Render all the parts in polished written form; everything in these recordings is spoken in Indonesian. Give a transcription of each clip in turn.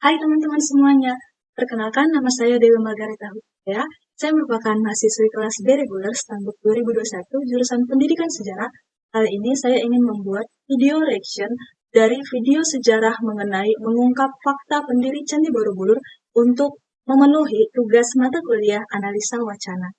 Hai teman-teman semuanya, perkenalkan nama saya Dewi Margareta Hudaya. Saya merupakan mahasiswi kelas B reguler Stambuk 2021 jurusan Pendidikan Sejarah. Kali ini saya ingin membuat video reaction dari video sejarah mengenai mengungkap fakta pendiri Candi Borobudur untuk memenuhi tugas mata kuliah analisa wacana.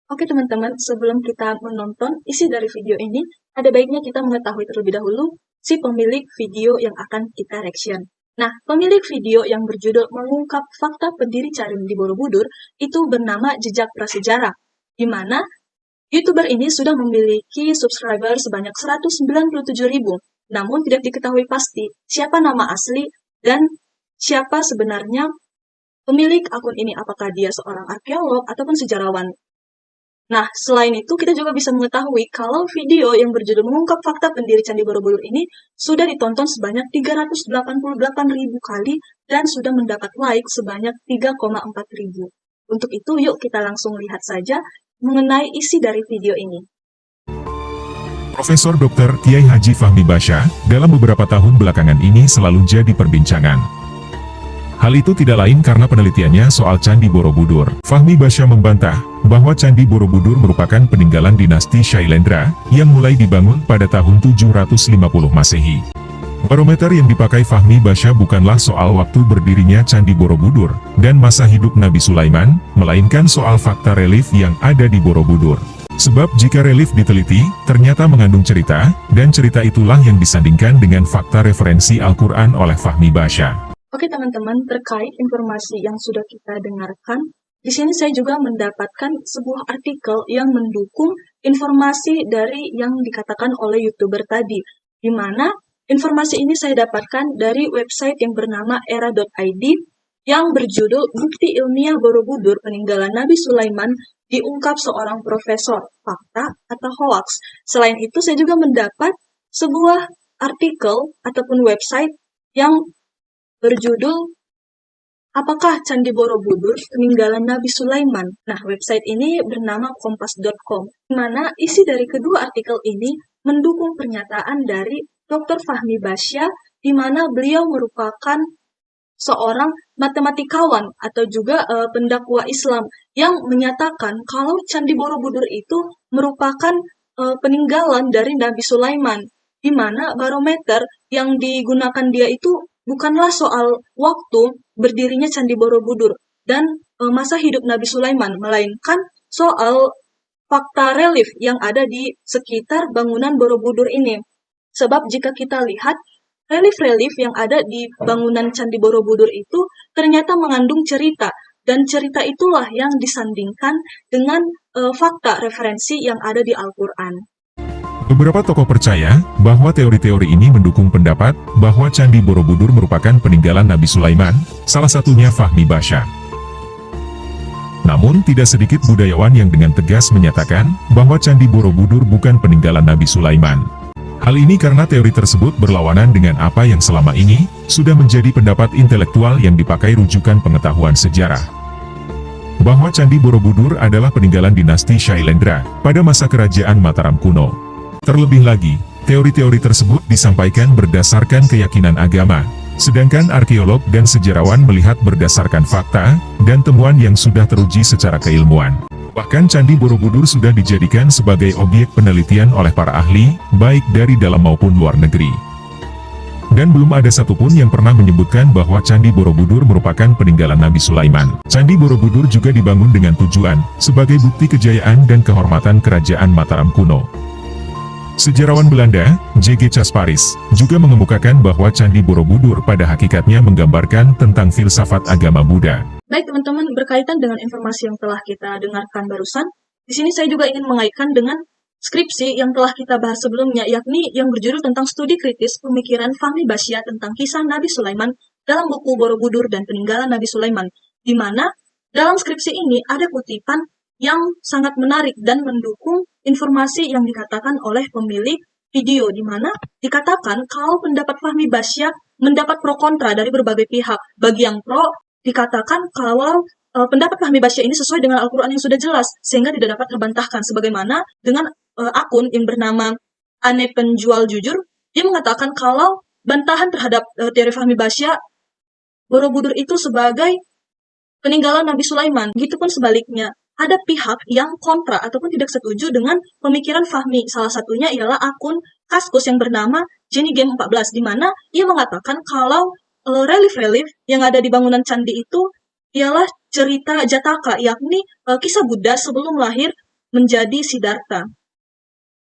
Oke teman-teman, sebelum kita menonton isi dari video ini, ada baiknya kita mengetahui terlebih dahulu si pemilik video yang akan kita reaction. Nah, pemilik video yang berjudul mengungkap fakta pendiri Candi Borobudur itu bernama Jejak Prasejarah, di mana YouTuber ini sudah memiliki subscriber sebanyak 197.000, namun tidak diketahui pasti siapa nama asli dan siapa sebenarnya pemilik akun ini, apakah dia seorang arkeolog ataupun sejarawan. Nah, selain itu kita juga bisa mengetahui kalau video yang berjudul mengungkap fakta pendiri Candi Borobudur ini sudah ditonton sebanyak 388.000 kali dan sudah mendapat like sebanyak 3,4 ribu. Untuk itu, yuk kita langsung lihat saja mengenai isi dari video ini. Profesor Dr. Kiai Haji Fahmi Basya, dalam beberapa tahun belakangan ini selalu jadi perbincangan. Hal itu tidak lain karena penelitiannya soal Candi Borobudur. Fahmi Basya membantah bahwa Candi Borobudur merupakan peninggalan dinasti Shailendra yang mulai dibangun pada tahun 750 Masehi. Barometer yang dipakai Fahmi Basya bukanlah soal waktu berdirinya Candi Borobudur dan masa hidup Nabi Sulaiman, melainkan soal fakta relief yang ada di Borobudur. Sebab jika relief diteliti, ternyata mengandung cerita, dan cerita itulah yang disandingkan dengan fakta referensi Al-Quran oleh Fahmi Basya. Oke teman-teman, terkait informasi yang sudah kita dengarkan, di sini saya juga mendapatkan sebuah artikel yang mendukung informasi dari yang dikatakan oleh YouTuber tadi, di mana informasi ini saya dapatkan dari website yang bernama era.id yang berjudul Bukti Ilmiah Borobudur Peninggalan Nabi Sulaiman diungkap seorang profesor, fakta atau hoax. Selain itu, saya juga mendapat sebuah artikel ataupun website yang berjudul Apakah Candi Borobudur Peninggalan Nabi Sulaiman? Nah, website ini bernama kompas.com, di mana isi dari kedua artikel ini mendukung pernyataan dari Dr. Fahmi Basya, di mana beliau merupakan seorang matematikawan atau juga pendakwa Islam yang menyatakan kalau Candi Borobudur itu merupakan peninggalan dari Nabi Sulaiman, di mana barometer yang digunakan dia itu bukanlah soal waktu berdirinya Candi Borobudur dan masa hidup Nabi Sulaiman, melainkan soal fakta relief yang ada di sekitar bangunan Borobudur ini. Sebab jika kita lihat, relief-relief yang ada di bangunan Candi Borobudur itu ternyata mengandung cerita, dan cerita itulah yang disandingkan dengan fakta referensi yang ada di Al-Quran. Beberapa tokoh percaya bahwa teori-teori ini mendukung pendapat bahwa Candi Borobudur merupakan peninggalan Nabi Sulaiman, salah satunya Fahmi Basya. Namun tidak sedikit budayawan yang dengan tegas menyatakan bahwa Candi Borobudur bukan peninggalan Nabi Sulaiman. Hal ini karena teori tersebut berlawanan dengan apa yang selama ini sudah menjadi pendapat intelektual yang dipakai rujukan pengetahuan sejarah. Bahwa Candi Borobudur adalah peninggalan dinasti Shailendra pada masa kerajaan Mataram kuno. Terlebih lagi, teori-teori tersebut disampaikan berdasarkan keyakinan agama, sedangkan arkeolog dan sejarawan melihat berdasarkan fakta dan temuan yang sudah teruji secara keilmuan. Bahkan Candi Borobudur sudah dijadikan sebagai objek penelitian oleh para ahli, baik dari dalam maupun luar negeri. Dan belum ada satupun yang pernah menyebutkan bahwa Candi Borobudur merupakan peninggalan Nabi Sulaiman. Candi Borobudur juga dibangun dengan tujuan sebagai bukti kejayaan dan kehormatan kerajaan Mataram kuno. Sejarawan Belanda, J.G. Casparis, juga mengemukakan bahwa Candi Borobudur pada hakikatnya menggambarkan tentang filsafat agama Buddha. Baik teman-teman, berkaitan dengan informasi yang telah kita dengarkan barusan, di sini saya juga ingin mengaitkan dengan skripsi yang telah kita bahas sebelumnya, yakni yang berjudul tentang studi kritis pemikiran Fahmi Basya tentang kisah Nabi Sulaiman dalam buku Borobudur dan Peninggalan Nabi Sulaiman, di mana dalam skripsi ini ada kutipan yang sangat menarik dan mendukung informasi yang dikatakan oleh pemilik video, di mana dikatakan kalau pendapat Fahmi Basya mendapat pro kontra dari berbagai pihak. Bagi yang pro, dikatakan kalau pendapat Fahmi Basya ini sesuai dengan Al-Quran yang sudah jelas, sehingga tidak dapat terbantahkan. Sebagaimana dengan akun yang bernama Ane Penjual Jujur, dia mengatakan kalau bantahan terhadap teori Fahmi Basya Borobudur itu sebagai peninggalan Nabi Sulaiman. Begitupun sebaliknya, ada pihak yang kontra ataupun tidak setuju dengan pemikiran Fahmi. Salah satunya ialah akun Kaskus yang bernama Jenny Game 14, di mana ia mengatakan kalau relief-relief yang ada di bangunan candi itu ialah cerita Jataka, yakni kisah Buddha sebelum lahir menjadi Siddhartha.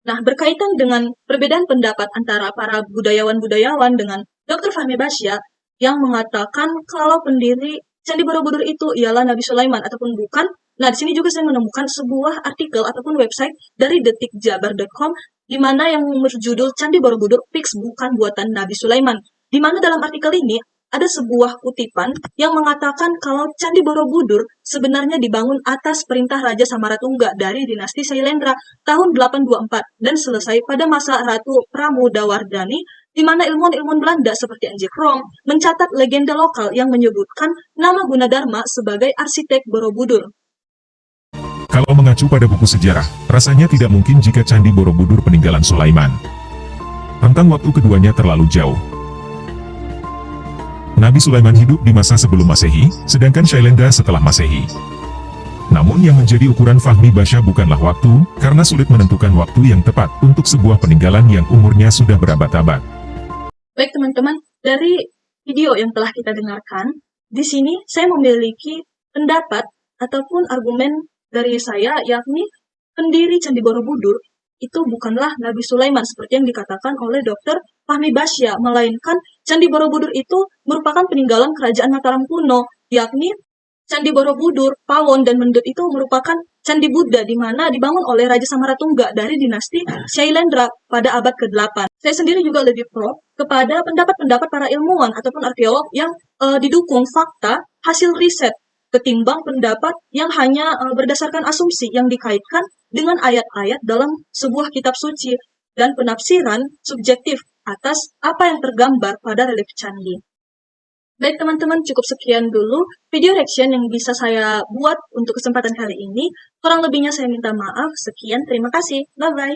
Nah, berkaitan dengan perbedaan pendapat antara para budayawan-budayawan dengan Dr. Fahmi Basya yang mengatakan kalau pendiri Candi Borobudur itu ialah Nabi Sulaiman ataupun bukan. Nah, di sini juga saya menemukan sebuah artikel ataupun website dari detikjabar.com di mana yang berjudul Candi Borobudur Fix bukan buatan Nabi Sulaiman. Di mana dalam artikel ini ada sebuah kutipan yang mengatakan kalau Candi Borobudur sebenarnya dibangun atas perintah Raja Samaratungga dari dinasti Sailendra tahun 824 dan selesai pada masa Ratu Pramodawardhani, di mana ilmuwan-ilmuwan Belanda seperti N.J. Krom mencatat legenda lokal yang menyebutkan nama Gunadarma sebagai arsitek Borobudur. Kalau mengacu pada buku sejarah, rasanya tidak mungkin jika Candi Borobudur peninggalan Sulaiman. Rentang waktu keduanya terlalu jauh. Nabi Sulaiman hidup di masa sebelum Masehi, sedangkan Shailendra setelah Masehi. Namun yang menjadi ukuran Fahmi Basya bukanlah waktu, karena sulit menentukan waktu yang tepat untuk sebuah peninggalan yang umurnya sudah berabad-abad. Baik teman-teman, dari video yang telah kita dengarkan, di sini saya memiliki pendapat ataupun argumen dari saya, yakni pendiri Candi Borobudur itu bukanlah Nabi Sulaiman seperti yang dikatakan oleh Dr. Fahmi Basya, melainkan Candi Borobudur itu merupakan peninggalan kerajaan Mataram kuno, yakni Candi Borobudur, Pawon, dan Mendut itu merupakan Candi Buddha di mana dibangun oleh Raja Samaratungga dari dinasti Shailendra pada abad ke-8. Saya sendiri juga lebih pro kepada pendapat-pendapat para ilmuwan ataupun arkeolog yang didukung fakta hasil riset ketimbang pendapat yang hanya berdasarkan asumsi yang dikaitkan dengan ayat-ayat dalam sebuah kitab suci dan penafsiran subjektif atas apa yang tergambar pada relief candi. Baik teman-teman, cukup sekian dulu video reaction yang bisa saya buat untuk kesempatan kali ini. Kurang lebihnya saya minta maaf. Sekian, terima kasih. Bye-bye.